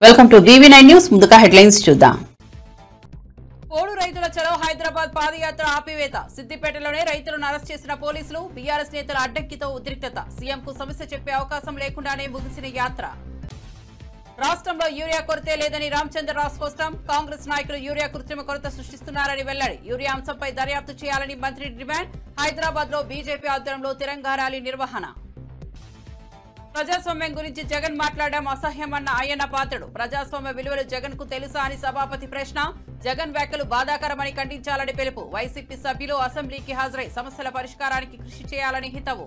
Welcome to DV9 news. ముందుగా headlines చూద్దాం. పోడు రైతుల చలో హైదరాబాద్ పాదయాత్ర ఆపివేత. సిద్దిపేటలోనే రైతులను అరెస్ట్ చేసిన పోలీసులు. బీఆర్ఎస్ నేతల అడ్డంకితో ఉద్రిక్తత. సీఎంకు సమస్య చెప్పే అవకాశం లేకుండానే ముగిసిన యాత్ర. రాష్ట్రంలో యూరియా కొరతే లేదని రామచంద్రరావు స్పష్టం. కాంగ్రెస్ నాయకులు యూరియా కృత్రిమ కొరత సృష్టిస్తున్నారని వెల్లడి. యూరియా అంశంపై దర్యాప్తు చేయాలని మంత్రి డిమాండ్. హైదరాబాద్ లో బీజేపీ ఆధ్వర్యంలో తిరంగా ర్యాలీ నిర్వహణ. ప్రజాస్వామ్యం గురించి జగన్ మాట్లాడడం అసహ్యమన్న అయ్యన్న పాత్రుడు. ప్రజాస్వామ్య విలువలు జగన్ కు తెలుసా అని సభాపతి ప్రశ్న. జగన్ వ్యాఖ్యలు బాధాకరమని ఖండించాలని పిలుపు. వైసీపీ సభ్యులు అసెంబ్లీకి హాజరై సమస్యల పరిష్కారానికి కృషి చేయాలని హితవు.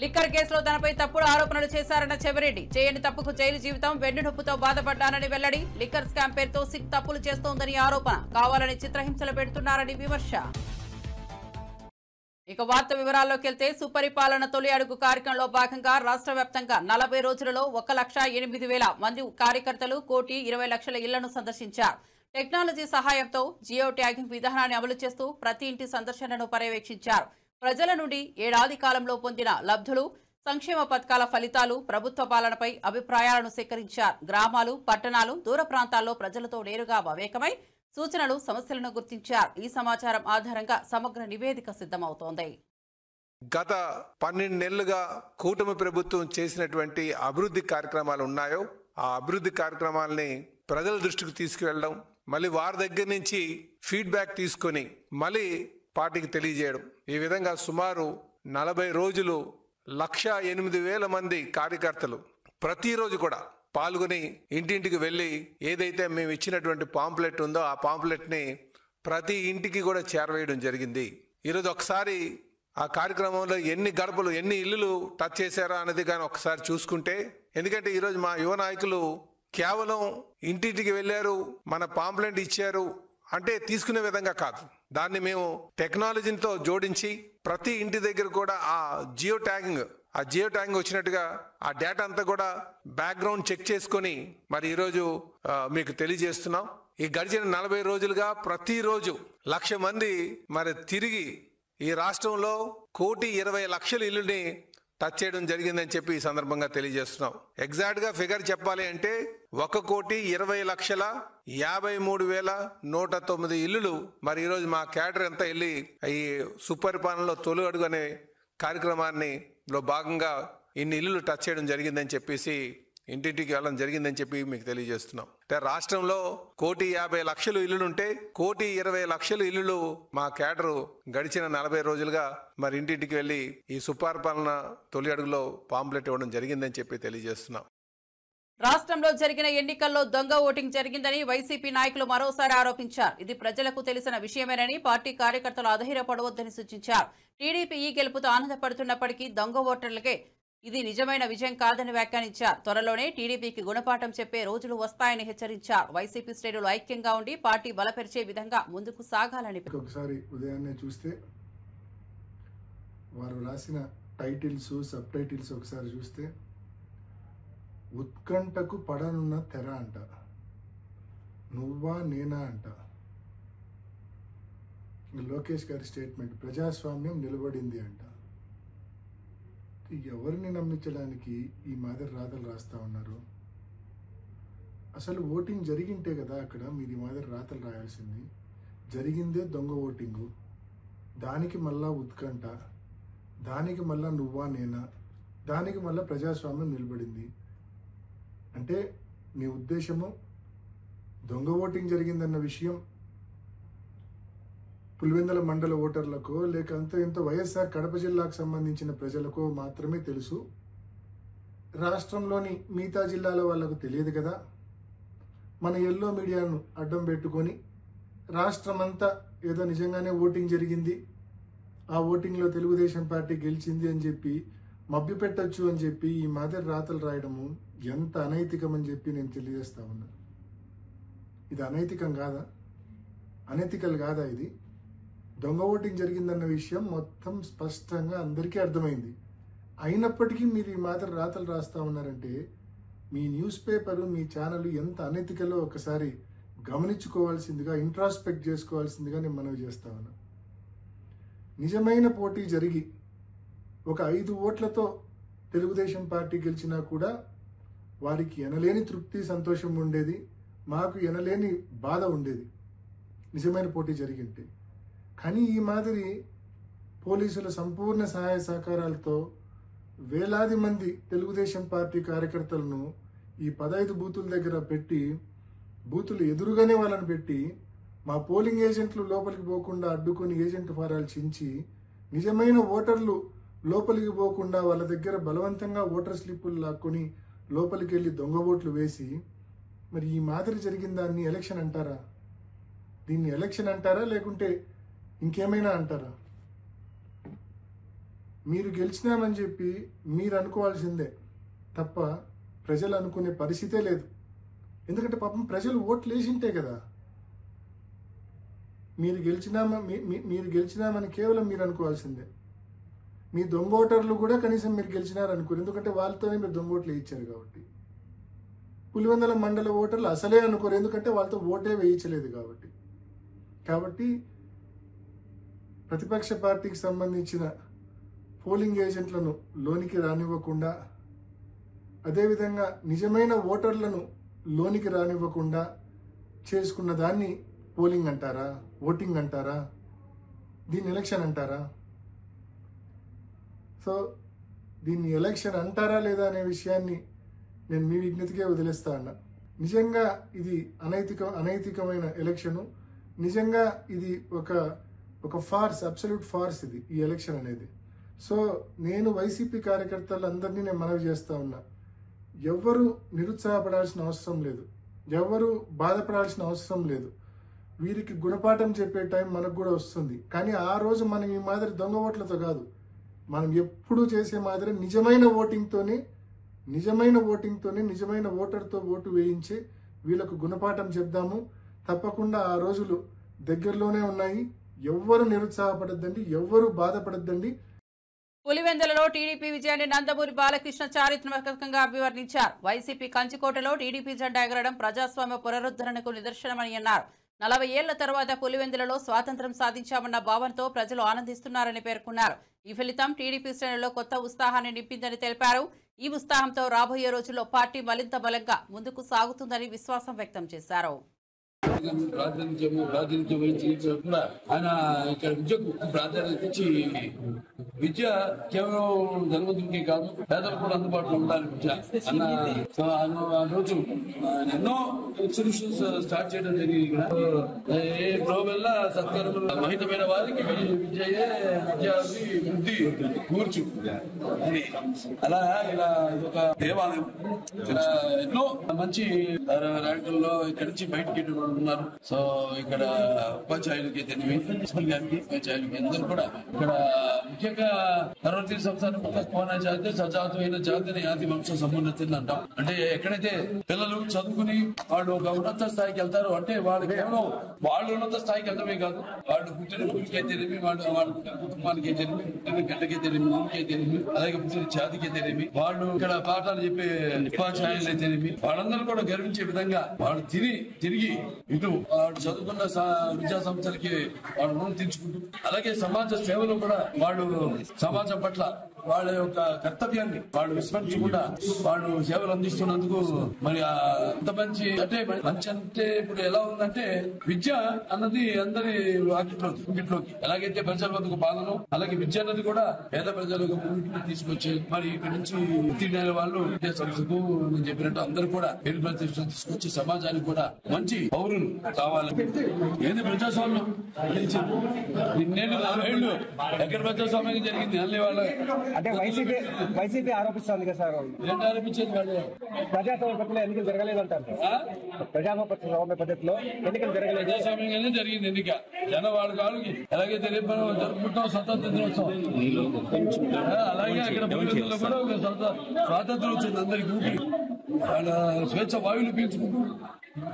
లిక్కర్ కేసులో తనపై తప్పుడు ఆరోపణలు చేశారన్న చెవిరెడ్డి. చేయని తప్పుకు జైలు జీవితం, వెన్ను నొప్పుతో బాధపడ్డానని వెల్లడి. లిక్కర్ స్కామ్ పేరుతో సిక్ తప్పులు చేస్తోందని ఆరోపణ. కావాలని చిత్రహింసలు పెడుతున్నారని విమర్శ. ఇక వార్త వివరాల్లోకి వెళ్తే, సుపరిపాలన తొలి అడుగు కార్యక్రమంలో భాగంగా రాష్ట్ర వ్యాప్తంగా 40 రోజులలో 1,08,000 మంది కార్యకర్తలు 1,20,00,000 ఇళ్లను సందర్శించారు. టెక్నాలజీ సహాయంతో జియో ట్యాగింగ్ విధానాన్ని అమలు చేస్తూ ప్రతి ఇంటి సందర్శనను పర్యవేక్షించారు. ప్రజల నుండి ఏడాది కాలంలో పొందిన లబ్ధులు, సంక్షేమ పథకాల ఫలితాలు, ప్రభుత్వ పాలనపై అభిప్రాయాలను సేకరించారు. గ్రామాలు, పట్టణాలు, దూర ప్రాంతాల్లో ప్రజలతో నేరుగా మమేకమై సూచనలు, సమస్యలను గుర్తించారు. ఈ సమాచారం ఆధారంగా సమగ్ర నివేదిక సిద్ధమవుతోంది. గత 12 నెలలుగా కూటమి ప్రభుత్వం చేసినటువంటి అభివృద్ధి కార్యక్రమాలు ఉన్నాయో ఆ అభివృద్ధి కార్యక్రమాలని ప్రజల దృష్టికి తీసుకువెళ్ళడం, మళ్ళీ వారి దగ్గర నుంచి ఫీడ్బ్యాక్ తీసుకొని మళ్ళీ పార్టీకి తెలియజేయడం. ఈ విధంగా సుమారు 40 రోజులు 1,08,000 మంది కార్యకర్తలు ప్రతిరోజు కూడా పాల్గొని ఇంటింటికి వెళ్ళి ఏదైతే మేము ఇచ్చినటువంటి పాంప్లెట్ ఉందో ఆ పాంప్లెట్ని ప్రతి ఇంటికి కూడా చేరవేయడం జరిగింది. ఈరోజు ఒకసారి ఆ కార్యక్రమంలో ఎన్ని గడపలు, ఎన్ని ఇల్లులు టచ్ చేశారా అనేది కానీ ఒకసారి చూసుకుంటే, ఎందుకంటే ఈరోజు మా యువ నాయకులు కేవలం ఇంటింటికి వెళ్ళారు, మన పాంప్లెట్ ఇచ్చారు అంటే తీసుకునే విధంగా కాదు. దాన్ని మేము టెక్నాలజీతో జోడించి ప్రతి ఇంటి దగ్గర కూడా ఆ జియో ట్యాగింగ్ వచ్చినట్టుగా ఆ డేటా అంతా కూడా బ్యాక్గ్రౌండ్ చెక్ చేసుకొని మరి ఈరోజు మీకు తెలియజేస్తున్నాం. ఈ గడిచిన 40 రోజులుగా ప్రతిరోజు 1,00,000 మంది మరి తిరిగి ఈ రాష్ట్రంలో 1,20,00,000 ఇల్లుని టచ్ చేయడం జరిగిందని చెప్పి ఈ సందర్భంగా తెలియజేస్తున్నాం. ఎగ్జాక్ట్గా ఫిగర్ చెప్పాలి అంటే 1,20,53,109 ఇల్లులు మరి ఈరోజు మా క్యాడర్ అంతా వెళ్ళి ఈ సుపరిపాలనలో తొలి అడుగు అనే కార్యక్రమాన్ని లో భాగంగా ఇన్ని ఇల్లులు టచ్ చేయడం జరిగిందని చెప్పేసి ఇంటింటికి వెళ్ళడం జరిగిందని చెప్పి మీకు తెలియజేస్తున్నాం. అంటే రాష్ట్రంలో 1,50,00,000 ఇల్లులుంటే 1,20,00,000 ఇల్లులు మా క్యాడరు గడిచిన 40 రోజులుగా మరి ఇంటింటికి వెళ్ళి ఈ సుపరిపాలన తొలి అడుగులో పాంప్లెట్ ఇవ్వడం జరిగిందని చెప్పి తెలియజేస్తున్నాం. రాష్ట్రంలో జరిగిన ఎన్నికల్లో దొంగ ఓటింగ్ జరిగిందని వైసీపీ నాయకులు మరోసారి ఆరోపించారు. ఇది ప్రజలకు తెలిసిన విషయమేనని, పార్టీ కార్యకర్తలు అధైర్యపడవద్దని సూచించారు. టీడీపీ ఈ గెలుపుతో ఆనందపడుతున్నప్పటికీ దొంగ ఓటర్లకే ఇది నిజమైన విజయం కాదని వ్యాఖ్యానించారు. త్వరలోనే టీడీపీకి గుణపాఠం చెప్పే రోజులు వస్తాయని హెచ్చరించారు. వైసీపీ శ్రేణులు ఐక్యంగా ఉండి పార్టీ బలపరిచే విధంగా ముందుకు సాగాలని. ఒకసారి ఉదయాన్నే చూస్తే వారు రాసిన టైటిల్స్, సబ్ టైటిల్స్ ఒకసారి చూస్తే ఉత్కంఠకు పడనున్న తెర అంట, నువ్వా నేనా అంట. లోకేష్ గారి స్టేట్మెంట్, ప్రజాస్వామ్యం నిలబడింది అంట. ఎవరిని నమ్మించడానికి ఈ మాదిరి రాతలు రాస్తా ఉన్నారు? అసలు ఓటింగ్ జరిగింటే కదా అక్కడ మీరు ఈ మాదిరి రాతలు రాయాల్సింది. జరిగిందే దొంగ ఓటింగు, దానికి మళ్ళా ఉత్కంఠ, దానికి మళ్ళా నువ్వా నేనా, దానికి మళ్ళా ప్రజాస్వామ్యం నిలబడింది అంటే మీ ఉద్దేశము దొంగ ఓటింగ్ జరిగిందన్న విషయం పులివెందుల మండల ఓటర్లకో లేక ఎంతో వైఎస్ఆర్ కడప జిల్లాకు సంబంధించిన ప్రజలకో మాత్రమే తెలుసు. రాష్ట్రంలోని మిగతా జిల్లాల వాళ్ళకు తెలియదు కదా. మన ఎల్లో మీడియాను అడ్డం పెట్టుకొని రాష్ట్రమంతా ఏదో నిజంగానే ఓటింగ్ జరిగింది, ఆ ఓటింగ్లో తెలుగుదేశం పార్టీ గెలిచింది అని చెప్పి మభ్యపెట్టచ్చు అని చెప్పి ఈ మాదిరి రాతలు రాయడము ఎంత అనైతికం అని చెప్పి నేను తెలియజేస్తా ఉన్నా. ఇది అనైతికం కాదా? అనైతికల్ కాదా? ఇది దొంగ ఓటింగ్ జరిగిందన్న విషయం మొత్తం స్పష్టంగా అందరికీ అర్థమైంది. అయినప్పటికీ మీరు ఈ మాదిరి రాతలు రాస్తా ఉన్నారంటే మీ న్యూస్ పేపరు, మీ ఛానల్ ఎంత అనైతికలో ఒకసారి గమనించుకోవాల్సిందిగా, ఇంట్రాస్పెక్ట్ చేసుకోవాల్సిందిగా నేను మనవి చేస్తా ఉన్నా. నిజమైన పోటీ జరిగి ఒక 5 ఓట్లతో తెలుగుదేశం పార్టీ గెలిచినా కూడా వారికి ఎనలేని తృప్తి సంతోషం ఉండేది, మాకు ఎనలేని బాధ ఉండేది నిజమైన పోటీ జరిగింటే. కానీ ఈ మాదిరి పోలీసుల సంపూర్ణ సహాయ సహకారాలతో వేలాది మంది తెలుగుదేశం పార్టీ కార్యకర్తలను ఈ 15 బూతుల దగ్గర పెట్టి, బూతులు ఎదురుగానే వాళ్ళని పెట్టి, మా పోలింగ్ ఏజెంట్లు లోపలికి పోకుండా అడ్డుకొని ఏజెంట్ ఫారాలు చించి, నిజమైన ఓటర్లు లోపలికి పోకుండా వాళ్ళ దగ్గర బలవంతంగా ఓటర్ స్లిప్పులు లాక్కొని లోపలికి వెళ్ళి దొంగ ఓట్లు వేసి, మరి ఈ మాదిరి జరిగిన దాన్ని ఎలక్షన్ అంటారా? దీన్ని ఎలక్షన్ అంటారా లేకుంటే ఇంకేమైనా అంటారా? మీరు గెలిచినామని చెప్పి మీరు అనుకోవాల్సిందే తప్ప ప్రజలు అనుకునే పరిస్థితే లేదు. ఎందుకంటే పాపం ప్రజలు ఓట్లు వేసింటే కదా. మీరు గెలిచినామని కేవలం మీరు అనుకోవాల్సిందే. మీ దొంగ ఓటర్లు కూడా కనీసం మీరు గెలిచినారనుకోరు, ఎందుకంటే వాళ్ళతోనే మీరు దొంగ ఓట్లు వేయించారు కాబట్టి. పులివెందుల మండల ఓటర్లు అసలే అనుకోరు, ఎందుకంటే వాళ్ళతో ఓటే వేయించలేదు కాబట్టి ప్రతిపక్ష పార్టీకి సంబంధించిన పోలింగ్ ఏజెంట్లను లోనికి రానివ్వకుండా, అదేవిధంగా నిజమైన ఓటర్లను లోనికి రానివ్వకుండా చేసుకున్న దాన్ని పోలింగ్ అంటారా, ఓటింగ్ అంటారా, దీన్ని ఎలక్షన్ అంటారా? సో దీన్ని ఎలక్షన్ అంటారా లేదా అనే విషయాన్ని నేను మీ విజ్ఞతకే వదిలేస్తా అన్నా. నిజంగా ఇది అనైతికమైన ఎలక్షను. నిజంగా ఇది ఒక ఫార్స్, అబ్సల్యూట్ ఫార్స్ ఇది ఈ ఎలక్షన్ అనేది. సో నేను వైసీపీ కార్యకర్తలందరినీ నేను మనవి చేస్తా ఉన్నా, ఎవ్వరూ నిరుత్సాహపడాల్సిన అవసరం లేదు, ఎవ్వరూ బాధపడాల్సిన అవసరం లేదు. వీరికి గుణపాఠం చెప్పే టైం మనకు కూడా వస్తుంది. కానీ ఆ రోజు మనం ఈ మాదిరి దొంగ ఓట్లతో కాదు, మనం ఎప్పుడూ చేసే మాదిరి నిజమైన ఓటింగ్తోనే నిజమైన ఓటర్తో ఓటు వేయించి వీళ్ళకు గుణపాఠం చెప్దాము. తప్పకుండా ఆ రోజులు దగ్గరలోనే ఉన్నాయి. ఎవ్వరు నిరుత్సాహపడద్దండి, ఎవ్వరు బాధపడద్దండి. పులివెందులలో టీడీపీ విజయాన్ని నందమూరి బాలకృష్ణ చారిత్రాత్మకంగా అభివర్ణించారు. వైసీపీ కంచుకోటలో టీడీపీ జెండా ఎగరడం ప్రజాస్వామ్య పునరుద్ధరణకు నిదర్శనమని అన్నారు. 40 ఏళ్ల తర్వాత పులివెందులలో స్వాతంత్ర్యం సాధించామన్న భావనతో ప్రజలు ఆనందిస్తున్నారని పేర్కొన్నారు. ఈ ఫలితం టీడీపీ శ్రేణుల్లో కొత్త ఉత్సాహాన్ని నింపిందని తెలిపారు. ఈ ఉత్సాహంతో రాబోయే రోజుల్లో పార్టీ మరింత బలంగా ముందుకు సాగుతుందని విశ్వాసం వ్యక్తం చేశారు. ప్రాతినిధ్యం వహించి కూడా ఆయన ఇక్కడ విద్యకు ప్రాధాన్యత ఇచ్చి, విద్య కేవలం ధనవంతుడికి కాదు పేదలకు కూడా అందుబాటులో ఉండాలి విద్య అన్న ఆ రోజు ఎన్నో ఇన్స్టిట్యూషన్స్ స్టార్ట్ చేయడం జరిగింది. ఇక్కడ ఏ ప్రోవెల్లా సత్కారములు మహితమైన వారికి విద్యయే విద్యాభివృద్ధి కూర్చు అని అలా ఇలా ఒక దేవాలయం. ఇక్కడ ఎన్నో మంచి ర్యాంకుల్లో ఇక్కడి నుంచి బయటకి ఉన్నారు. సో ఇక్కడ ఉపాధ్యాయులకి ప్రిన్సిపల్ గారికి ఉపాధ్యాయులకి అందరూ కూడా ఇక్కడ ముఖ్యంగా పర్వతీయ సంస్థానం కోన జాతి సజాతమైన జాతిని ఆది వంశ సమున్నతిని అంటాం. అంటే ఎక్కడైతే పిల్లలు చదువుకుని వాళ్ళు ఒక ఉన్నత స్థాయికి వెళ్తారో, అంటే వాళ్ళు కేవలం వాళ్ళు ఉన్నత స్థాయికి వెళ్ళడమే కాదు, వాళ్ళు పుట్టిన ఊరికే తెలివి, వాళ్ళు పుట్టిన కుటుంబానికి తెలివి, పుట్టిన గడ్డకే తెలివి, ఊరికే తెలివి, అలాగే పుట్టిన జాతికే తెలివి, వాళ్ళు ఇక్కడ పాఠాలు చెప్పే ఉపాధ్యాయులే తెలివి, వాళ్ళందరూ కూడా గర్వించే విధంగా వాళ్ళు తిరిగి ఇటు వాళ్ళు చదువుకున్న విద్యా సంస్థలకి వాళ్ళు రుణం తీర్చుకుంటూ, అలాగే సమాజ సేవలో కూడా వాళ్ళు సమాజం పట్ల వాళ్ళ యొక్క కర్తవ్యాన్ని వాళ్ళు విస్మరించకుండా వాళ్ళు సేవలు అందిస్తున్నందుకు మరి అంత మంచి అంటే ఇప్పుడు ఎలా ఉందంటే విద్య అన్నది అందరి వాకిట్లోకి ఎలాగైతే ప్రజల వద్దకు పాలన, అలాగే విద్య అన్నది కూడా పేద ప్రజలకు ముందుకు తీసుకొచ్చి మరి ఇక్కడి నుంచి ఉత్తీర్ణైన వాళ్ళు విద్యా సంస్థకు నేను చెప్పినట్టు అందరూ కూడా పేరు ప్రతిష్టలు తీసుకొచ్చి సమాజానికి కూడా మంచి పౌరులు కావాలి. ఏది ప్రజాస్వామ్యం నిన్నేళ్ళు 40 ఏళ్ళు ఎక్కడ ప్రజాస్వామ్యం జరిగింది అన్ని వాళ్ళ అంటే వైసీపీ ఆరోపిస్తుంది కదా సార్. ఏంటి ఆరోపించేది? వాళ్ళు ప్రజాస్వామ్య పద్ధతిలో ఎన్నికలు జరగలేదు అంటారు. ప్రజాస్వామ్య పద్ధతిలో ఎన్నికలు జరగలేదు. ప్రజాస్వామ్యంగానే జరిగింది ఎన్నిక. జనం వాళ్ళ కాళ్ళకి ఎలాగైతే జరుపుకుంటాం స్వతంత్ర దినోత్సవం, అలాగే అక్కడ పులివెందులలో కూడా ఒక స్వాతంత్రం వచ్చింది అందరికి. ఊపి వాళ్ళ స్వేచ్ఛ వాయువులు పీల్చుకుంటూ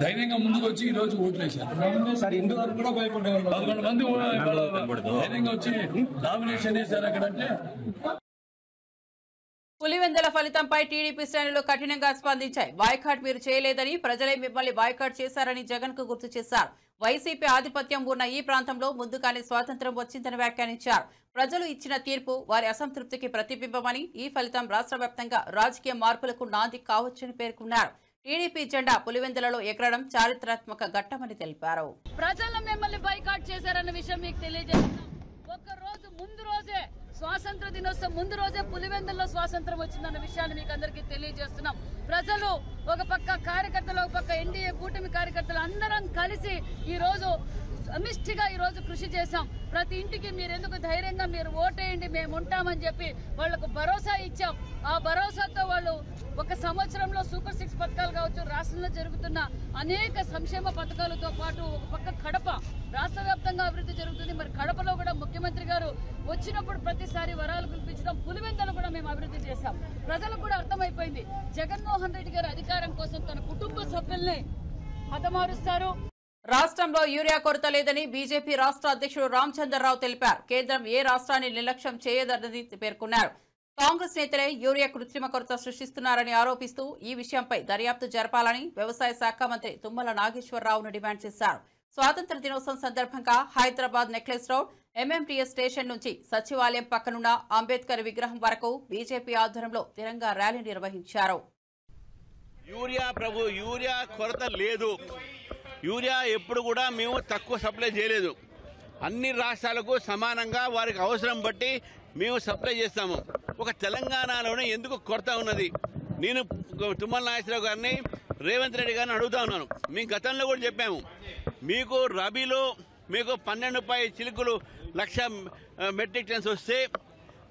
ధైర్యంగా ముందుకు వచ్చి ఈ రోజు ఓట్లు వేశారు. సార్ ఎందుకు కూడా భయపడే 11 మంది ధైర్యంగా వచ్చి నామినేషన్ వేశారు. అక్కడంటే పులివెందుల ఫలితంపై టీడీపీ శ్రేణులు కఠినంగా స్పందించాయి. బాయ్కాట్ మీరు చేయలేదని, ప్రజలే మిమ్మల్ని బాయ్కాట్ చేశారని జగన్ కు గుర్తు చేశారు. వైసీపీ ఆధిపత్యం ఉన్న ఈ ప్రాంతంలో ముందుగానే స్వాతంత్ర్యం వచ్చిందని వ్యాఖ్యానించారు. ప్రజలు ఇచ్చిన తీర్పు వారి అసంతృప్తికి ప్రతిబింబమని, ఈ ఫలితం రాష్ట్ర వ్యాప్తంగా రాజకీయ మార్పులకు నాంది కావచ్చని పేర్కొన్నారు. టీడీపీ జెండా పులివెందులలో ఎగరడం చారిత్రాత్మక ఘట్టమని తెలిపారు. ప్రజలు మిమ్మల్ని బాయ్కాట్ చేశారన్న విషయం మీకు తెలియజేస్తున్నాం. ఒక్క రోజు ముందు రోజే స్వాతంత్ర దినోత్సవం ముందు రోజే పులివెందుల్లో స్వాతంత్రం వచ్చిందన్న విషయాన్ని మీకు అందరికీ తెలియజేస్తున్నాం. ప్రజలు ఒక పక్క కార్యకర్తలు, ఒక పక్క ఎన్డీఏ కూటమి కార్యకర్తలు అందరం కలిసి ఈ రోజు సమిష్టిగా ఈ రోజు కృషి చేశాం. ప్రతి ఇంటికి మీరు ఎందుకు ధైర్యంగా మీరు ఓటేయండి, మేము ఉంటామని చెప్పి వాళ్లకు భరోసా ఇచ్చాం. ఆ భరోసాతో వాళ్ళు ఒక సంవత్సరంలో సూపర్ 6 పథకాలు కావచ్చు, రాష్ట్రంలో జరుగుతున్న అనేక సంక్షేమ పథకాలతో పాటు ఒక పక్క కడప రాష్ట్ర వ్యాప్తంగా అభివృద్ధి జరుగుతుంది. మరి కడపలో కూడా ముఖ్యమంత్రి గారు వచ్చినప్పుడు ప్రతిసారి వరాలు కురిపించడం, పులివెందులు కూడా మేము అభివృద్ధి చేశాం. ప్రజలకు కూడా అర్థమైపోయింది, జగన్మోహన్ రెడ్డి గారు అధికారం కోసం తన కుటుంబ సభ్యుల్ని హతమారుస్తారు. రాష్ట్రంలో యూరియా కొరత లేదని బీజేపీ రాష్ట్ర అధ్యక్షుడు రామచంద్రరావు తెలిపారు. కేంద్రం ఏ రాష్ట్రాన్ని నిర్లక్ష్యం చేయదన్నది పేర్కొన్నారు. కాంగ్రెస్ నేతలే యూరియా కృత్రిమ కొరత సృష్టిస్తున్నారని ఆరోపిస్తూ ఈ విషయంపై దర్యాప్తు జరపాలని వ్యవసాయ శాఖ మంత్రి తుమ్మల నాగేశ్వరరావును డిమాండ్ చేశారు. స్వాతంత్ర దినోత్సవం సందర్భంగా Hyderabad necklace road MMTS station నుంచి సచివాలయం పక్కనున్న అంబేద్కర్ విగ్రహం వరకు బీజేపీ ఆధ్వర్యంలో తిరంగా ర్యాలీ నిర్వహించారు. యూరియా కొరత లేదు. యూరియా ఎప్పుడు కూడా మేము తక్కువ సప్లై చేయలేదు. అన్ని రాష్ట్రాలకు సమానంగా వారికి అవసరం బట్టి మేము సప్లై చేస్తాము. ఒక తెలంగాణలోనే ఎందుకు కొరత ఉన్నది? నేను తుమ్మల నాగేశ్వరరావు గారిని, రేవంత్ రెడ్డి గారిని అడుగుతా ఉన్నాను. మేము గతంలో కూడా చెప్పాము, మీకు రబీలో మీకు 12 చిలుకులు 1,00,000 మెట్రిక్ టన్స్ వస్తే,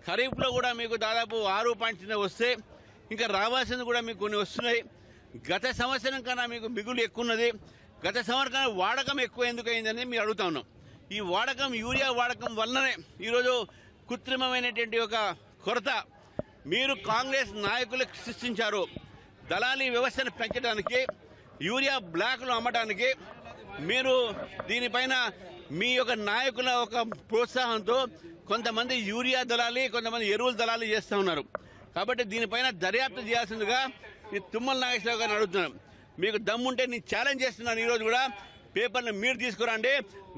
ఖరీఫ్లో కూడా మీకు దాదాపు 6.9 వస్తే, ఇంకా రావాల్సింది కూడా మీకు కొన్ని వస్తున్నాయి. గత సంవత్సరం కన్నా మీకు మిగులు ఎక్కువ ఉన్నది. గత సంవత్సరం వాడకం ఎక్కువ ఎందుకు అయిందని మీరు అడుగుతా ఉన్నాం. ఈ వాడకం, యూరియా వాడకం వల్లనే ఈరోజు కృత్రిమమైనటువంటి ఒక కొరత మీరు కాంగ్రెస్ నాయకులకు సృష్టించారు. దళారీ వ్యవస్థను పెంచడానికి, యూరియా బ్లాక్లు అమ్మడానికి మీరు దీనిపైన మీ యొక్క నాయకుల ఒక ప్రోత్సాహంతో కొంతమంది యూరియా దళాలి, కొంతమంది ఎరువుల దళాలు చేస్తూ ఉన్నారు. కాబట్టి దీనిపైన దర్యాప్తు చేయాల్సిందిగా ఈ తుమ్మల నాగేశ్వరరావు గారిని అడుగుతున్నాను. మీకు దమ్ముంటే నేను ఛాలెంజ్ చేస్తున్నాను, ఈరోజు కూడా పేపర్లు మీరు తీసుకురండి,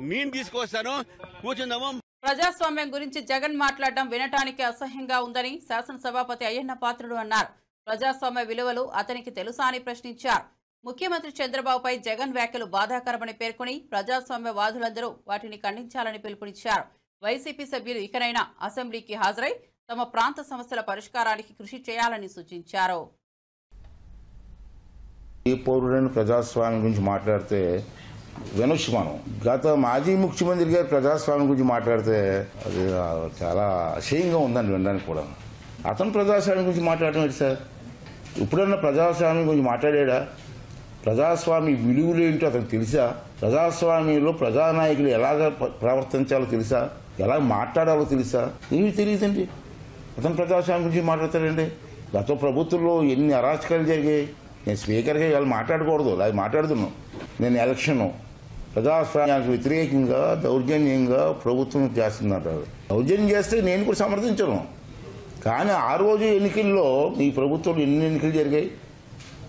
నేను తీసుకొస్తాను, కూర్చుందాము. ప్రజాస్వామ్యం గురించి జగన్ మాట్లాడడం వినటానికి అసహ్యంగా ఉందని శాసనసభాపతి అయ్యన్న పాత్రుడు అన్నారు. ప్రజాస్వామ్య విలువలు అతనికి తెలుసా అని ప్రశ్నించారు. ముఖ్యమంత్రి చంద్రబాబుపై జగన్ వ్యాఖ్యలు బాధాకరమని పేర్కొని ప్రజాస్వామ్యవాదులందరూ వాటిని ఖండించాలని పిలుపునిచ్చారు. వైసీపీ సభ్యులు ఇకనైనా అసెంబ్లీకి హాజరై తమ ప్రాంత సమస్యల పరిష్కారానికి కృషి చేయాలని సూచించారు. ఈ పౌరుడైన ప్రజాస్వామ్యం గురించి మాట్లాడితే వినొచ్చు మనం. గత మాజీ ముఖ్యమంత్రి గారు ప్రజాస్వామ్యం గురించి మాట్లాడితే అది చాలా అసహ్యంగా ఉందని వినడానికి కూడా. అతను ప్రజాస్వామ్యం గురించి మాట్లాడడం ఏంటి సార్? ఇప్పుడన్నా ప్రజాస్వామ్యం గురించి మాట్లాడా? ప్రజాస్వామ్య విలువలు ఏంటో అతనికి తెలుసా? ప్రజాస్వామ్యంలో ప్రజానాయకులు ఎలాగ ప్రవర్తించాలో తెలుసా? ఎలా మాట్లాడాలో తెలుసా? ఏమీ తెలియదండి. అతను ప్రజాస్వామ్యం గురించి మాట్లాడతాడండి. గత ప్రభుత్వంలో ఎన్ని అరాచకాలు జరిగాయి. నేను స్పీకర్గా వాళ్ళు మాట్లాడకూడదు, అది మాట్లాడుతున్నాను. నేను ఎలక్షన్ ప్రజాస్వామ్యానికి వ్యతిరేకంగా దౌర్జన్యంగా ప్రభుత్వం చేస్తున్నారు. దౌర్జన్యం చేస్తే నేను కూడా సమర్థించను. కానీ ఆ రోజు ఎన్నికల్లో ఈ ప్రభుత్వంలో ఎన్ని ఎన్నికలు జరిగాయి?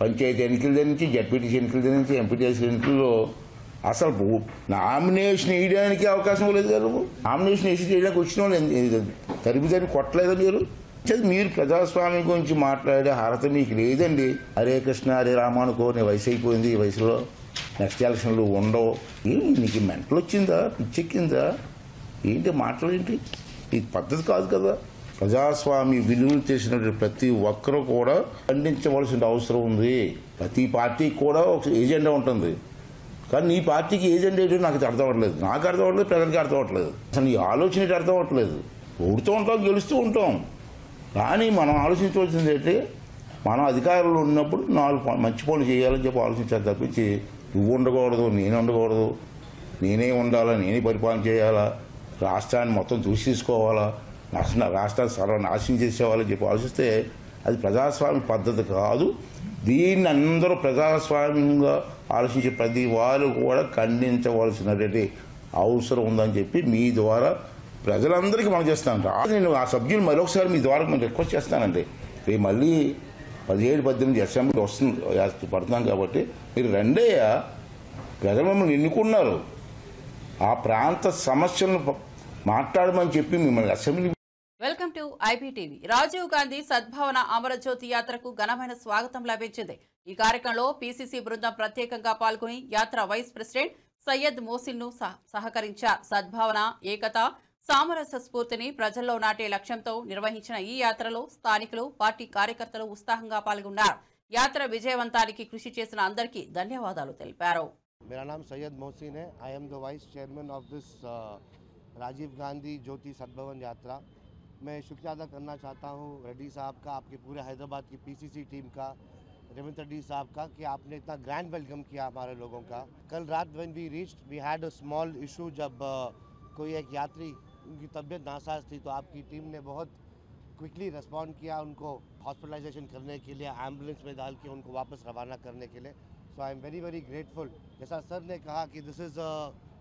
పంచాయతీ ఎన్నికల దగ్గర నుంచి, జడ్పీటీసీ ఎన్నికల దగ్గర నుంచి, ఎంపీటీసీ ఎన్నికల్లో అసలు నామినేషన్ వేయడానికి అవకాశం లేదు కదా. నామినేషన్ వేసి చేయడానికి వచ్చిన వాళ్ళు తరిమి కొట్టలేదా మీరు? మీరు ప్రజాస్వామ్యం గురించి మాట్లాడే అర్హత మీకు లేదండి. హరే కృష్ణ హరే రామానుకో, నీ వయసు అయిపోయింది, ఈ వయసులో నెక్స్ట్ ఎలక్షన్లు ఉండవు. నీకు మెంటలు వచ్చిందా, పిచ్చెక్కిందా ఏంటి మాటలేంటి? ఇది పద్ధతి కాదు కదా. ప్రజాస్వామ్య విలువలు చేసినటువంటి ప్రతి ఒక్కరూ కూడా ఖండించవలసిన అవసరం ఉంది. ప్రతి పార్టీకి కూడా ఒక ఏజెండా ఉంటుంది. కానీ నీ పార్టీకి ఏజెండా ఏంటో నాకు అర్థం అవ్వట్లేదు, నాకు అర్థం అవ్వట్లేదు, ప్రజలకి అర్థం అవ్వట్లేదు. అసలు నీ ఆలోచన ఏంటి అర్థం అవ్వట్లేదు. ఓడుతూ ఉంటాం, గెలుస్తూ ఉంటాం. కానీ మనం ఆలోచించవలసింది ఏంటి? మనం అధికారంలో ఉన్నప్పుడు 4 మంచి పనులు చేయాలని చెప్పి ఆలోచించాలి తప్పించి నువ్వు ఉండకూడదు, నేను ఉండకూడదు, నేనే ఉండాలా, నేనే పరిపాలన చేయాలా, రాష్ట్రాన్ని మొత్తం దూషించుకోవాలా, రాష్ట్రాన్ని సర్వనాశనం చేసేవాళ్ళని చెప్పి ఆలోచిస్తే అది ప్రజాస్వామ్య పద్ధతి కాదు. దీన్ని అందరూ ప్రజాస్వామ్యంగా ఆలోచించే ప్రతి వారు కూడా ఖండించవలసినటువంటి అవసరం ఉందని చెప్పి మీ ద్వారా ప్రజలందరికీ మనం చేస్తానంట. నేను ఆ సభ్యులు మరొకసారి మీ ద్వారా మనం రిక్వెస్ట్ చేస్తానండి. రేపు మళ్ళీ 17-18 అసెంబ్లీ వస్తుంది పడుతున్నాం కాబట్టి మీరు రెండయ్యా ప్రజలు మిమ్మల్ని ఎన్నుకున్నారు, ఆ ప్రాంత సమస్యలను మాట్లాడమని చెప్పి మిమ్మల్ని assembly. Welcome to IBTV. Rajiv Gandhi Sadbhavana Amarjyoti యాత్రకు ఘనమైన స్వాగతం లభించింది. ఈ కార్యక్రమంలో పీసీసీ బృందం ప్రత్యేకంగా పాల్గొని యాత్ర వైస్ ప్రెసిడెంట్ సయ్యద్ మోసిన్ ను సహకరించారు. సద్భావన, ఏకత, సామరస్య స్ఫూర్తిని ప్రజల్లో నాటే లక్ష్యంతో నిర్వహించిన ఈ యాత్రలో స్థానికులు, పార్టీ కార్యకర్తలు ఉత్సాహంగా పాల్గొన్నారు. యాత్ర విజయవంతానికి కృషి చేసిన అందరికీ ధన్యవాదాలు తెలిపారు. मेरा नाम सैयद मोहसिन है. I am the vice chairman of this Rajiv Gandhi Jyoti Sadbhavana Yatra. मैं शुक्रिया अदा करना चाहता हूँ रेड्डी साहब का, आपके पूरे हैदराबाद की पीसीसी टीम का, रेवंत रेड्डी साहब का, कि आपने इतना ग्रैंड वेलकम किया हमारे लोगों का. कल रात when we reached we had a small issue. जब कोई एक यात्री, उनकी तबीयत नासाज थी, तो आपकी टीम ने बहुत क्विकली रिस्पॉन्ड किया उनको हॉस्पिटलाइजेशन करने के लिए, एम्बुलेंस में डाल के उनको वापस रवाना करने के लिए. So I am very very grateful. जैसा सर ने कहा कि this is a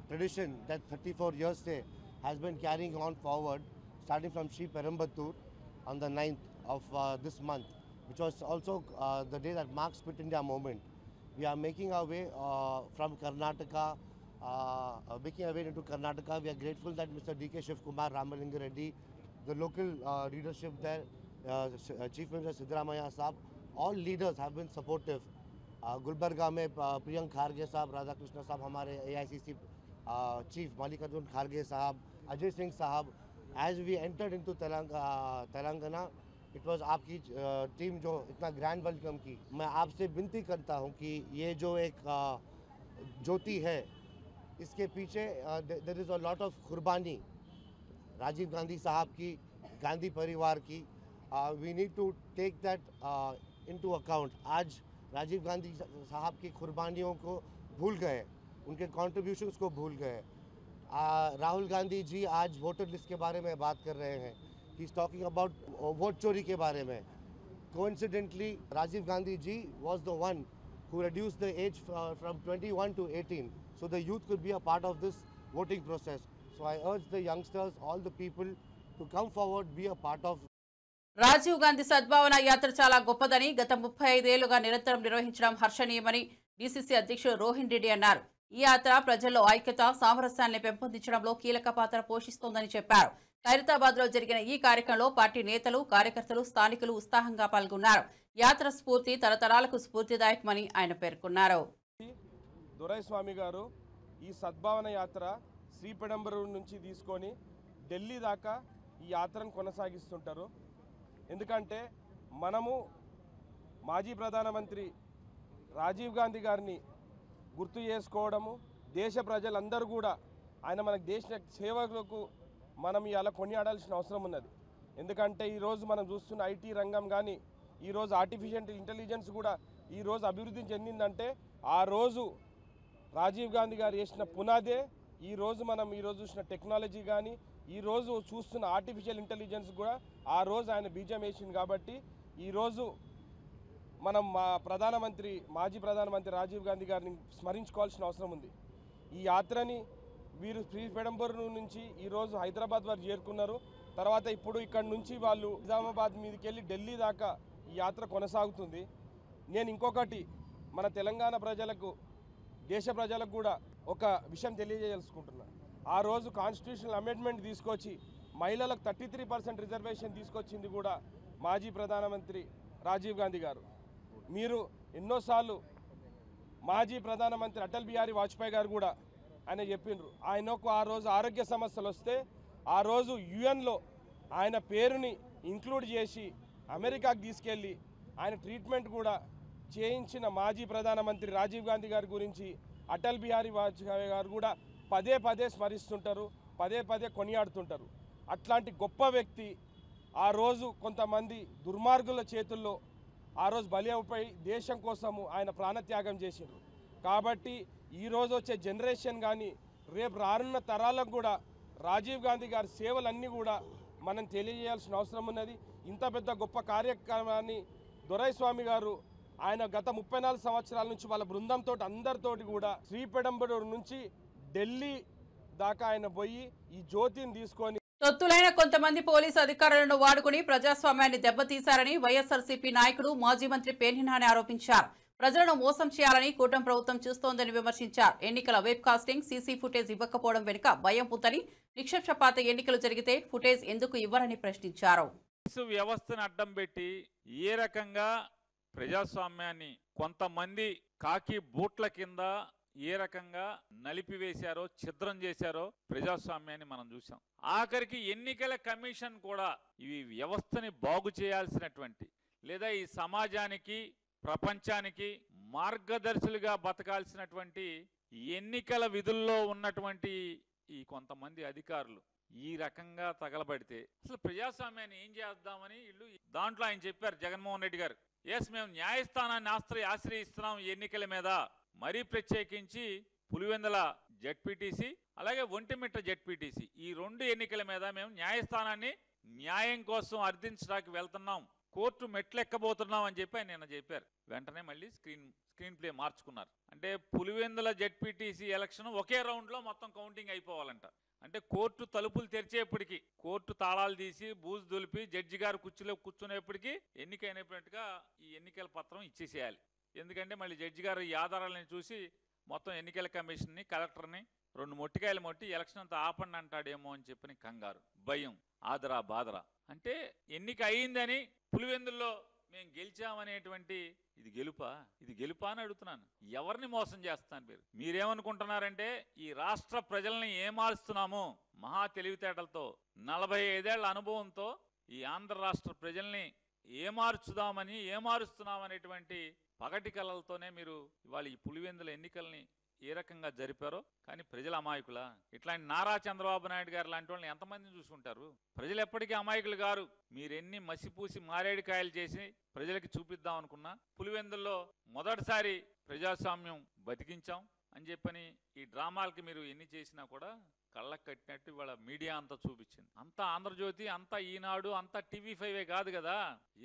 tradition that 34 years से has been carrying on forward, starting from Sri Perumbattur on the 9th of this month, which was also the day that marks Quit India movement. We are making our way from Karnataka, making our way into Karnataka. We are grateful that Mr. D.K. Shivkumar, Ramalinga Reddy, the local leadership there, Chief Minister Siddaramaiah Saab, all leaders have been supportive. Gulbarga में प्रियंक खारगे साहब, राधा कृष्ण साहब, हमारे AICC chief Mallikarjun Kharge साहब, अजय सिंह साहब. As we entered into Telangana, it was आपकी team जो इतना grand welcome की. मैं आपसे विनती करता हूं कि ये जो एक ज्योति है, इसके पीछे there is a lot of कुर्बानी राजीव गांधी साहब की, गांधी परिवार की. We need to take that into account. आज राजीव गांधी साहब की कुर्बानियों को भूल गए, उनके कॉन्ट्रीब्यूशंस को भूल गए. राहुल गांधी जी आज वोटर लिस्ट के बारे में बात कर रहे हैं. He is talking about vote चोरी के बारे में. Coincidentally Rajiv Gandhi ji was the one who reduced the age from 21 to 18, so the youth could be a part of this voting process. So I urge the youngsters, all the people to come forward, be a part of. Rajiv Gandhi Sadbhavana Yatra చాలా గొప్పదని, గత 35 ఏళ్లుగా నిరంతరం నిర్వహించడం హర్షణీయమని DCC అధ్యక్షుడు రోహిన్ రెడ్డి అన్నారు. ఈ యాత్ర ప్రజల్లో ఐక్యత, సామరస్యాన్ని పెంపొందించడంలో కీలక పాత్ర పోషిస్తోందని చెప్పారు. ఖైరతాబాద్ లో జరిగిన ఈ కార్యక్రమంలో పార్టీ నేతలు, కార్యకర్తలు, స్థానికులు ఉత్సాహంగా పాల్గొన్నారు. యాత్ర స్ఫూర్తి తరతరాలకు స్ఫూర్తిదాయకమని ఆయన పేర్కొన్నారు. దొరైస్వామి గారు ఈ సద్భావన యాత్ర శ్రీపెడంబరూరు నుంచి తీసుకొని ఢిల్లీ దాకా ఈ యాత్రను కొనసాగిస్తుంటారు. ఎందుకంటే మనము మాజీ ప్రధానమంత్రి రాజీవ్ గాంధీ గారిని గుర్తు చేసుకోవడము, దేశ ప్రజలందరూ కూడా ఆయన మనకు దేశ సేవలకు మనం ఇలా కొనియాడాల్సిన అవసరం ఉన్నది. ఎందుకంటే ఈరోజు మనం చూస్తున్న ఐటీ రంగం కానీ, ఈరోజు ఆర్టిఫిషియల్ ఇంటెలిజెన్స్ కూడా ఈరోజు అభివృద్ధి చెందిందంటే ఆ రోజు రాజీవ్ గాంధీ గారు చేసిన పునాదే ఈరోజు మనం ఈరోజు చూసిన టెక్నాలజీ కానీ, ఈరోజు చూస్తున్న ఆర్టిఫిషియల్ ఇంటెలిజెన్స్ కూడా ఆ రోజు ఆయన బీజం వేసింది. కాబట్టి ఈరోజు మనం మాజీ ప్రధానమంత్రి రాజీవ్ గాంధీ గారిని స్మరించుకోవాల్సిన అవసరం ఉంది. ఈ యాత్రని వీరు శ్రీపెడంబరూరు నుంచి ఈరోజు హైదరాబాద్ వరకు చేరుకున్నారు. తర్వాత ఇప్పుడు ఇక్కడ నుంచి వాళ్ళు నిజామాబాద్ మీదకి వెళ్ళి ఢిల్లీ దాకా ఈ యాత్ర కొనసాగుతుంది. నేను ఇంకొకటి మన తెలంగాణ ప్రజలకు, దేశ ప్రజలకు కూడా ఒక విషయం తెలియజేయాలనుకుంటున్నా. ఆ రోజు కాన్స్టిట్యూషనల్ అమెండ్మెంట్ తీసుకొచ్చి మహిళలకు 33% రిజర్వేషన్ తీసుకొచ్చింది కూడా మాజీ ప్రధానమంత్రి రాజీవ్ గాంధీ గారు. మీరు ఎన్నోసార్లు మాజీ ప్రధానమంత్రి అటల్ బిహారీ వాజ్పేయి గారు కూడా ఆయన చెప్పిండ్రు. ఆయనకు ఆ రోజు ఆరోగ్య సమస్యలు వస్తే ఆ రోజు యుఎన్లో ఆయన పేరుని ఇంక్లూడ్ చేసి అమెరికాకు తీసుకెళ్ళి ఆయన ట్రీట్మెంట్ కూడా చేయించిన మాజీ ప్రధానమంత్రి రాజీవ్ గాంధీ గారి గురించి అటల్ బిహారీ వాజ్పేయి గారు కూడా పదే పదే స్మరిస్తుంటారు, పదే పదే కొనియాడుతుంటారు. అట్లాంటి గొప్ప వ్యక్తి ఆ రోజు కొంతమంది దుర్మార్గుల చేతుల్లో ఆ రోజు బలి అయిపోయి దేశం కోసము ఆయన ప్రాణత్యాగం చేసిండ్రు. కాబట్టి ఈరోజు వచ్చే జనరేషన్ కానీ రేపు రానున్న తరాలకు కూడా రాజీవ్ గాంధీ గారి సేవలన్నీ కూడా మనం తెలియజేయాల్సిన అవసరం ఉన్నది. ఇంత పెద్ద గొప్ప కార్యక్రమాన్ని దొరైస్వామి గారు ఆయన గత 34 సంవత్సరాల నుంచి వాళ్ళ బృందంతో అందరితోటి కూడా శ్రీపెడంబరూరు నుంచి ఢిల్లీ దాకా ఆయన పోయి ఈ జ్యోతిని తీసుకొని తొత్తులైన కొంతమంది పోలీసు అధికారులను వాడుకుని ప్రజాస్వామ్యాన్ని దెబ్బతీశారని వైఎస్ఆర్సీపీ నాయకుడు మాజీ మంత్రి పేర్ని నాని ఆరోపించారు. ప్రజలను మోసం చేయాలని కూటమి ప్రభుత్వం చూస్తోందని విమర్శించారు. ఎన్నికల వెబ్ కాస్టింగ్, సీసీ ఫుటేజ్ ఇవ్వకపోవడం వెనుక భయం ఉందని, నిక్షేపపాత ఎన్నికలు జరిగితే ఫుటేజ్ ఎందుకు ఇవ్వరని ప్రశ్నించారు. వ్యవస్థను అడ్డం పెట్టి ఏ రకంగా ప్రజాస్వామ్యాన్ని కొంతమంది కాకి బూట్ల కింద ఏ రకంగా నలిపివేశారో, ఛిద్రం చేశారో ప్రజాస్వామ్యాన్ని మనం చూసాం. ఆఖరికి ఎన్నికల కమిషన్ కూడా ఈ వ్యవస్థని బాగు చేయాల్సినటువంటి, లేదా ఈ సమాజానికి ప్రపంచానికి మార్గదర్శులుగా బతకాల్సినటువంటి ఎన్నికల విధుల్లో ఉన్నటువంటి ఈ కొంతమంది అధికారులు ఈ రకంగా తగలబడితే అసలు ప్రజాస్వామ్యాన్ని ఏం చేద్దామని వీళ్ళు దాంట్లో ఆయన చెప్పారు. జగన్మోహన్ రెడ్డి గారు, ఎస్ మేము న్యాయస్థానాన్ని ఆశ్రయిస్తున్నాం ఈ ఎన్నికల మీద. మరీ ప్రత్యేకించి పులివెందుల జెడ్పీటీసీ అలాగే ఒంటిమిట్ట జెడ్పీటీసీ ఈ 2 ఎన్నికల మీద మేము న్యాయస్థానాన్ని న్యాయం కోసం అర్థించడానికి వెళ్తున్నాం, కోర్టు మెట్లెక్కబోతున్నాం అని చెప్పి ఆయన నిన్న చెప్పారు. వెంటనే మళ్ళీ స్క్రీన్ ప్లే మార్చుకున్నారు. అంటే పులివెందుల జెడ్పీటీసీ ఎలక్షన్ ఒకే రౌండ్లో మొత్తం కౌంటింగ్ అయిపోవాలంట. అంటే కోర్టు తలుపులు తెరిచేప్పటికి, కోర్టు తాళాలు తీసి బూజు దులిపి జడ్జి గారు కుర్చీలో కూర్చునేప్పటికీ ఎన్నికైనట్టుగా ఈ ఎన్నికల పత్రం ఇచ్చేసేయాలి. ఎందుకంటే మళ్ళీ జడ్జి గారు ఈ ఆధారాలను చూసి మొత్తం ఎన్నికల కమిషన్ని, కలెక్టర్ని 2 మొట్టికాయలు మొట్టి ఎలక్షన్ అంతా ఆపండి అంటాడేమో అని చెప్పని కంగారు, భయం, ఆదరా బాదరా. అంటే ఎన్నిక అయిందని పులివెందుల్లో మేము గెలిచామనేటువంటి ఇది గెలుపా అని అడుగుతున్నాను. ఎవరిని మోసం చేస్తాను మీరేమనుకుంటున్నారంటే ఈ రాష్ట్ర ప్రజల్ని ఏమారుస్తున్నాము మహా తెలివితేటలతో, 45 ఏళ్ల అనుభవంతో ఈ ఆంధ్ర రాష్ట్ర ప్రజల్ని ఏమారుస్తున్నామనేటువంటి పగటి కళలతోనే మీరు ఇవాళ ఈ పులివెందుల ఎన్నికల్ని ఏ రకంగా జరిపారో. కానీ ప్రజల అమాయకులా? ఇట్లాంటి నారా చంద్రబాబు నాయుడు గారు లాంటి వాళ్ళని ఎంతమందిని చూసుకుంటారు? ప్రజలు ఎప్పటికీ అమాయకులు గారు. మీరెన్ని మసిపూసి మారేడుకాయలు చేసి ప్రజలకి చూపిద్దాం అనుకున్నా, పులివెందుల్లో మొదటిసారి ప్రజాస్వామ్యం బతికించాం అని చెప్పని ఈ డ్రామాలకి మీరు ఎన్ని చేసినా కూడా కళ్ళకు కట్టినట్టు ఇవాళ మీడియా అంతా చూపించింది. అంతా ఆంధ్రజ్యోతి, అంతా ఈనాడు, అంతా TV5 కాదు కదా.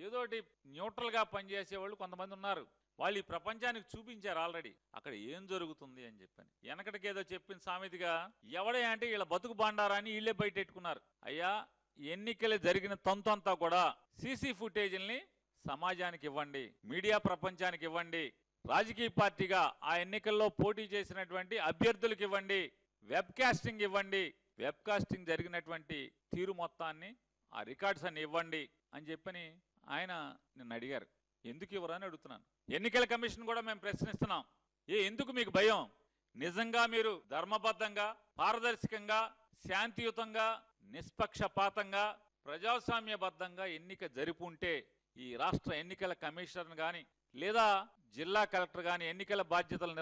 ఏదోటి న్యూట్రల్గా పనిచేసేవాళ్ళు కొంతమంది ఉన్నారు. వాళ్ళు ఈ ప్రపంచానికి చూపించారు ఆల్రెడీ అక్కడ ఏం జరుగుతుంది అని చెప్పని. వెనకటికేదో చెప్పిన సామెతగా ఎవడే అంటే వీళ్ళ బతుకు బండారాన్ని వీళ్ళే బయటెట్టుకున్నారు. అయ్యా, ఎన్నికలు జరిగిన తంతంతా కూడా సీసీ ఫుటేజీల్ని సమాజానికి ఇవ్వండి, మీడియా ప్రపంచానికి ఇవ్వండి, రాజకీయ పార్టీగా ఆ ఎన్నికల్లో పోటీ చేసినటువంటి అభ్యర్థులకు ఇవ్వండి, వెబ్ కాస్టింగ్ ఇవ్వండి, వెబ్ కాస్టింగ్ జరిగినటువంటి తీరు మొత్తాన్ని, ఆ రికార్డ్స్ అన్ని ఇవ్వండి అని చెప్పని ఆయన నిన్ను అడిగారు. ఎందుకు ఇవ్వరని అడుగుతున్నాను. ఎన్నికల కమిషన్ కూడా మేము ప్రశ్నిస్తున్నాం. ఎందుకు మీకు భయం? నిజంగా మీరు ధర్మబద్ధంగా, పారదర్శకంగా, శాంతియుతంగా, నిష్పక్షపాతంగా, ప్రజాస్వామ్యబద్ధంగా ఎన్నిక జరుపుంటే ఈ రాష్ట్ర ఎన్నికల కమిషనర్ కానీ లేదా జిల్లా కలెక్టర్ కానీ, ఎన్నికల బాధ్యతలు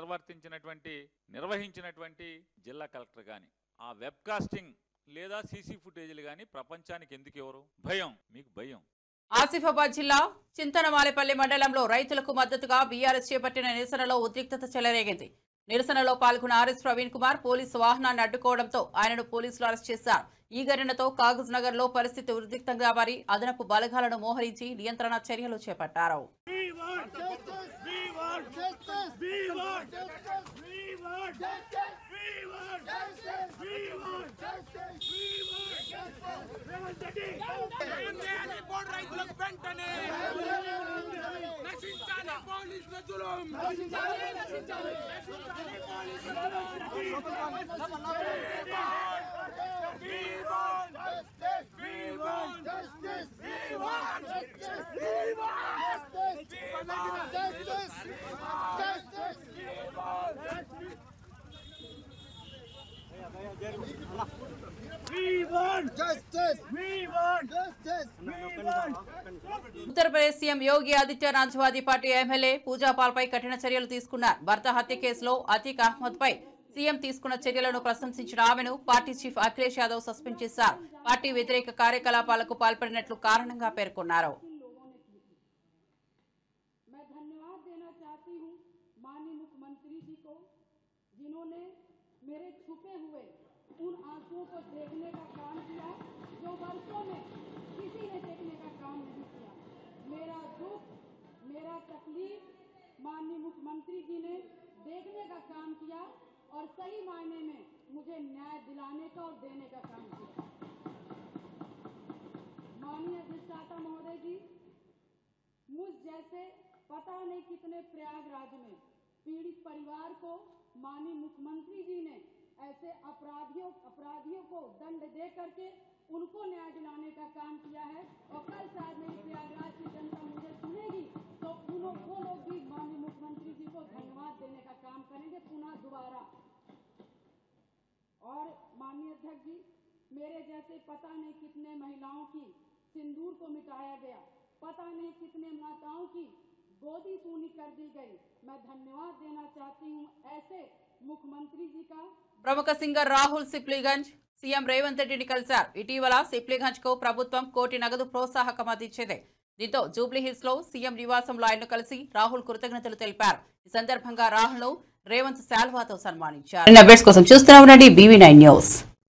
నిర్వహించినటువంటి జిల్లా కలెక్టర్ కానీ ఆ వెబ్ కాస్టింగ్ లేదా సీసీ ఫుటేజీలు కానీ ప్రపంచానికి ఎందుకు ఎవరు? భయం, మీకు భయం. ఆసిఫాబాద్ జిల్లా చింతనమాలేపల్లి మండలంలో రైతులకు మద్దతుగా బీఆర్ఎస్ చేపట్టిన నిరసనలో ఉద్రిక్తత చెలరేగింది. నిరసనలో పాల్గొన్న ఆర్ఎస్ ప్రవీణ్ కుమార్ పోలీసు వాహనాన్ని అడ్డుకోవడంతో ఆయనను పోలీసులు అరెస్ట్ చేశారు. ఈ ఘటనతో కాగజ్ నగర్ లో పరిస్థితి ఉద్రిక్తంగా మారి అదనపు బలగాలను మోహరించి నియంత్రణ చర్యలు చేపట్టారు. Uttar Pradesh CM Yogi Adityanath Samajwadi party MLA పూజాపాల్పై కఠిన చర్యలు తీసుకున్నారు. భర్త హత్య కేసులో అతీక్ అహ్మద్ పై సీఎం తీసుకున్న చర్యలను ప్రశంసించిన ఆమెను party chief Akhilesh Yadav suspend చేశారు. పార్టీ వ్యతిరేక కార్యకలాపాలకు పాల్పడినట్లు కారణంగా పేర్కొన్నారు. उन आंसुओं को देखने का काम किया जो वर्षों में किसी ने देखने का काम नहीं किया। मेरा दुख, मेरा तकलीफ माननीय मुख्यमंत्री जी ने देखने का काम किया और सही मायने में मुझे न्याय दिलाने का और देने का काम किया। माननीय अधिष्ठाता महोदय जी, मुझ जैसे पता नहीं कितने प्रयागराज में पीड़ित परिवार को माननीय मुख्यमंत्री जी ने ऐसे अपराधियों को दंड दे करके उनको न्याय दिलाने का काम किया है। और कल शायद मेरी प्रयागराज की जनता मुझे सुनेगी तो वो लोग भी माननीय मुख्यमंत्री जी को धन्यवाद देने का काम करेंगे पुनः दोबारा। और माननीय अध्यक्ष जी, मेरे जैसे पता नहीं कितने महिलाओं की सिंदूर को मिटाया गया, पता नहीं कितने माताओं की गोदी सूनी कर दी गई। मैं धन्यवाद देना चाहती हूँ ऐसे मुख्यमंत्री जी का। ప్రముఖ సింగర్ రాహుల్ సిప్లిగంజ్ సీఎం రేవంత్ రెడ్డిని కలిశారు. ఇటీవల సిప్లిగంజ్ కు ప్రభుత్వం కోటి నగదు ప్రోత్సాహకం అందించింది. దీంతో జూబ్లీ హిల్స్ లో సీఎం నివాసంలో ఆయన్ను కలిసి రాహుల్ కృతజ్ఞతలు తెలిపారు. ఈ సందర్భంగా రాహుల్ ను రేవంత్ శాల్వాతో సన్మానించారు. అప్డేట్స్ కోసం చూస్తూనే ఉండండి BV9 న్యూస్.